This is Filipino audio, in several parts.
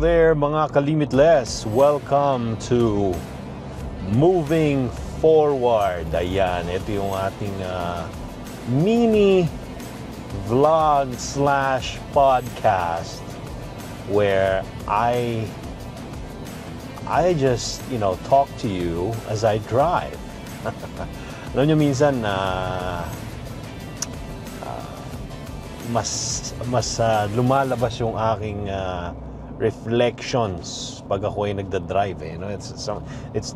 Hello there mga kalimitless. Welcome to Moving Forward. Ayan, ito yung ating mini vlog slash podcast where I just, talk to you as I drive. Alam nyo minsan mas lumalabas yung aking reflections pag ako ay nagda-drive.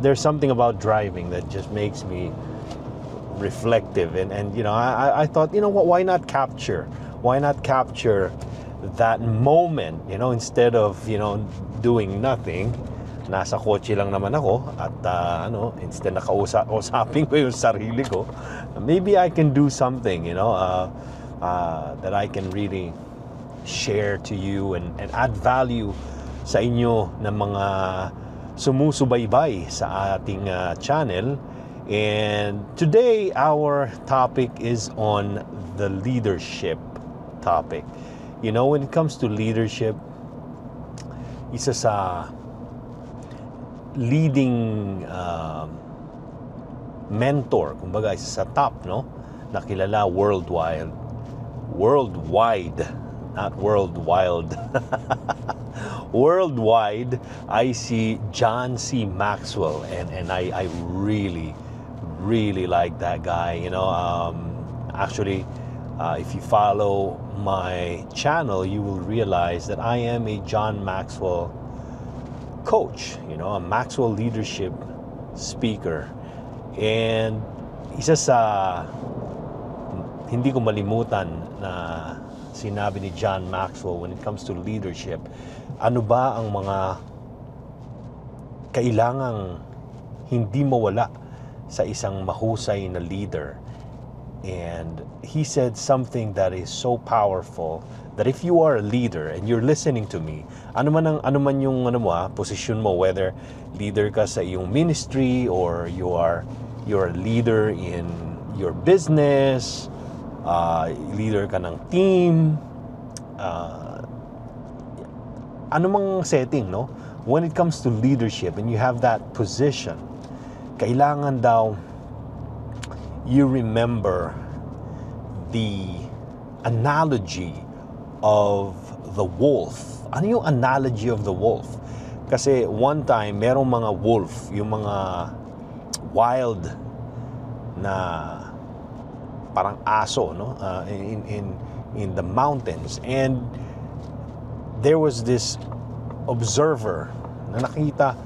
There's something about driving that just makes me reflective, and I thought, why not capture that moment, instead of doing nothing. Nasa kotse lang naman ako at instead na kausapin ko yung sarili ko, maybe I can do something that I can really share to you and add value sa inyo na mga sumusubaybay sa ating channel. And today our topic is on the leadership topic. When it comes to leadership, isa sa leading mentor, kumbaga isa sa top, na kilala worldwide, not world wild. Worldwide, I see John C. Maxwell, and I really like that guy. Actually, if you follow my channel, you will realize that I am a John Maxwell coach, a Maxwell leadership speaker. And isa sa hindi ko malimutan na sinabi ni John Maxwell when it comes to leadership, ano ba ang mga kailangang hindi mawala sa isang mahusay na leader. And he said something that is so powerful that if you are a leader and you're listening to me, ano man yung posisyon mo, whether leader ka sa iyong ministry or you're a leader in your business, leader ka ng team, anumang setting, when it comes to leadership and you have that position, kailangan daw you remember the analogy of the wolf. Ano yung analogy of the wolf? Kasi one time, merong mga wolf, yung mga wild na parang aso, in the mountains. And there was this observer na nakita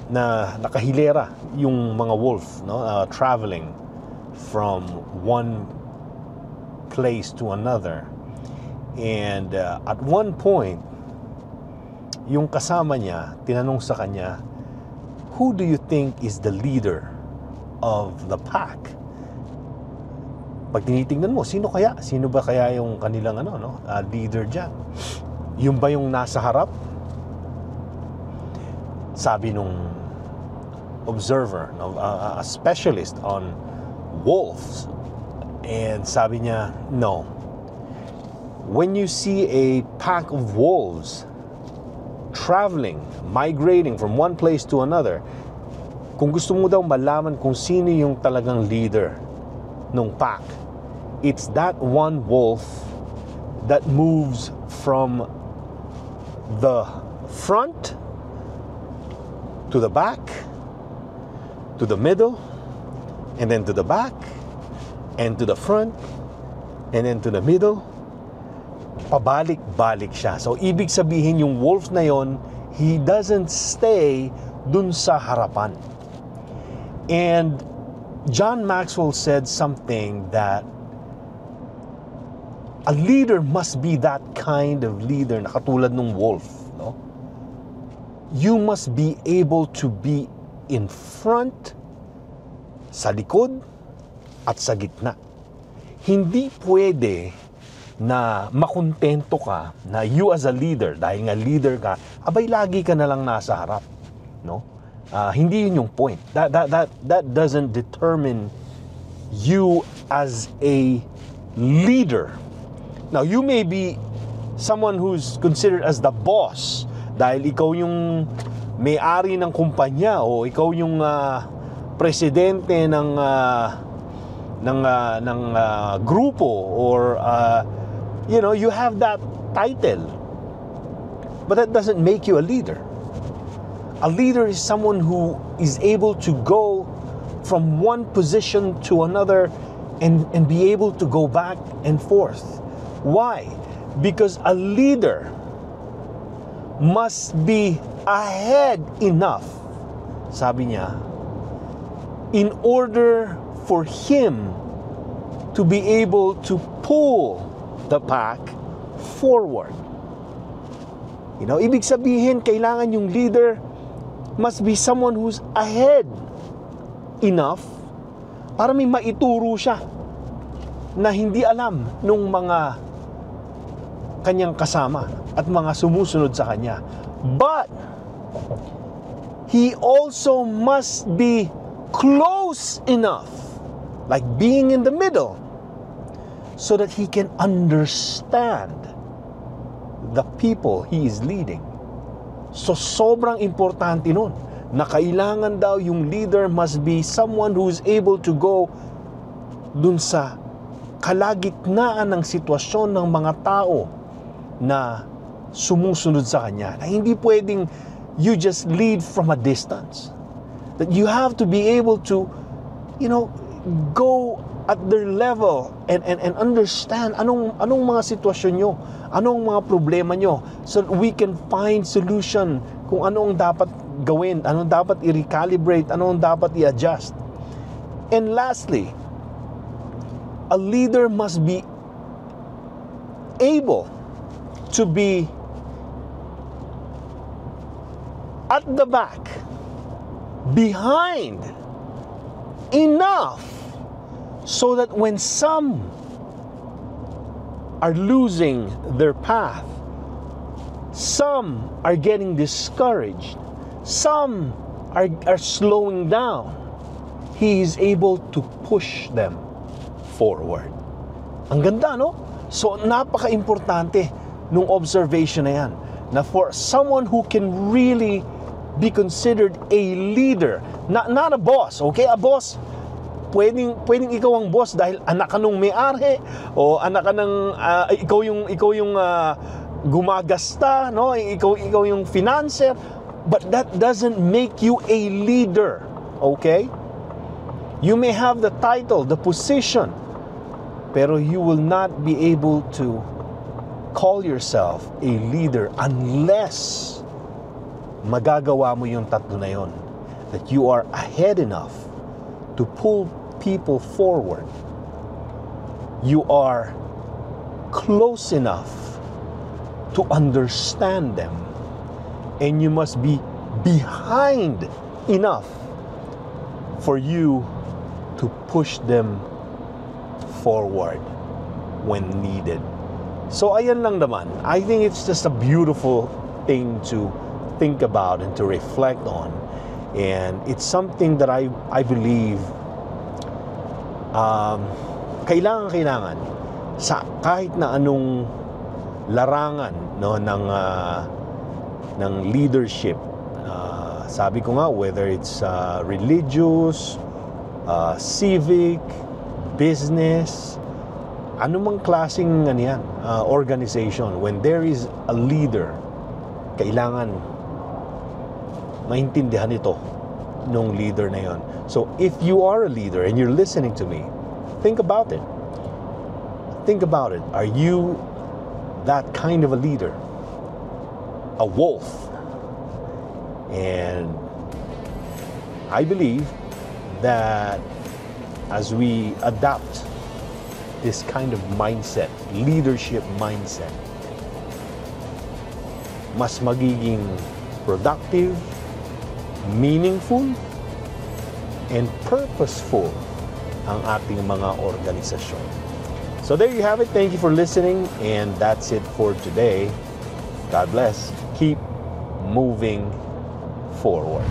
na nakahilera yung mga wolf, traveling from one place to another. And at one point, yung kasama niya tinanong sa kanya, who do you think is the leader of the pack? Pag tinitingnan mo, sino ba kaya yung kanilang leader dyan? Yung ba yung nasa harap? Sabi nung observer, a specialist on wolves, and sabi niya, no. When you see a pack of wolves traveling, migrating from one place to another, kung gusto mo daw malaman kung sino yung talagang leader ng pack, it's that one wolf that moves from the front to the back, to the middle, and then to the back, and to the front, and then to the middle. Pabalik-balik siya. So, ibig sabihin yung wolf na yon, he doesn't stay dun sa harapan. And John Maxwell said something that a leader must be that kind of leader na katulad ng wolf, You must be able to be in front, sa likod, at sa gitna. Hindi pwede na makontento ka na you as a leader, dahil nga leader ka, abay lagi ka na lang nasa harap, Hindi yun yung point. That doesn't determine you as a leader. Now, you may be someone who's considered as the boss dahil ikaw yung may-ari ng kumpanya o ikaw yung presidente ng grupo or you have that title, but that doesn't make you a leader. A leader is someone who is able to go from one position to another and be able to go back and forth. Why? Because a leader must be ahead enough, sabi niya, in order for him to be able to pull the pack forward. Ibig sabihin, kailangan yung leader must be someone who's ahead enough para may maituro siya na hindi alam nung mga kanyang kasama at mga sumusunod sa kanya. But he also must be close enough, like being in the middle, so that he can understand the people he is leading. So sobrang importante nun na kailangan daw yung leader must be someone who is able to go dun sa kalagitnaan ng sitwasyon ng mga tao na sumusunod sa kanya. Na hindi pwedeng you just lead from a distance. That you have to be able to, go at their level and understand anong mga sitwasyon nyo, anong mga problema nyo, so that we can find solution kung anong dapat gawin, anong dapat i-recalibrate, anong dapat i-adjust. And lastly, a leader must be able to be at the back, behind enough so that when some are losing their path, some are getting discouraged, some are slowing down, he is able to push them forward. Ang ganda, no? So, napaka-importante nung observation na yan, na for someone who can really be considered a leader, not a boss, okay? A boss, pwedeng ikaw ang boss dahil anak ka nung may-ari o anak ka ng ikaw yung gumagasta, no? Ikaw yung financer, but that doesn't make you a leader, okay? You may have the title, the position, pero you will not be able to call yourself a leader unless magagawa mo yung tatlo na yon, that you are ahead enough to pull people forward, you are close enough to understand them, and you must be behind enough for you to push them forward when needed. So ayan lang naman. I think it's just a beautiful thing to think about and to reflect on, and it's something that I believe kailangan sa kahit na anong larangan, no, ng leadership. Sabi ko nga, whether it's religious, civic, business, anumang klaseng organization, when there is a leader, kailangan maintindihan ito nung leader na yon. So if you are a leader and you're listening to me, think about it. Think about it. Are you that kind of a leader? A wolf? And I believe that as we adopt this kind of mindset, leadership mindset, mas magiging productive, meaningful, and purposeful ang ating mga organisasyon. So there you have it. Thank you for listening, and that's it for today. God bless. Keep moving forward.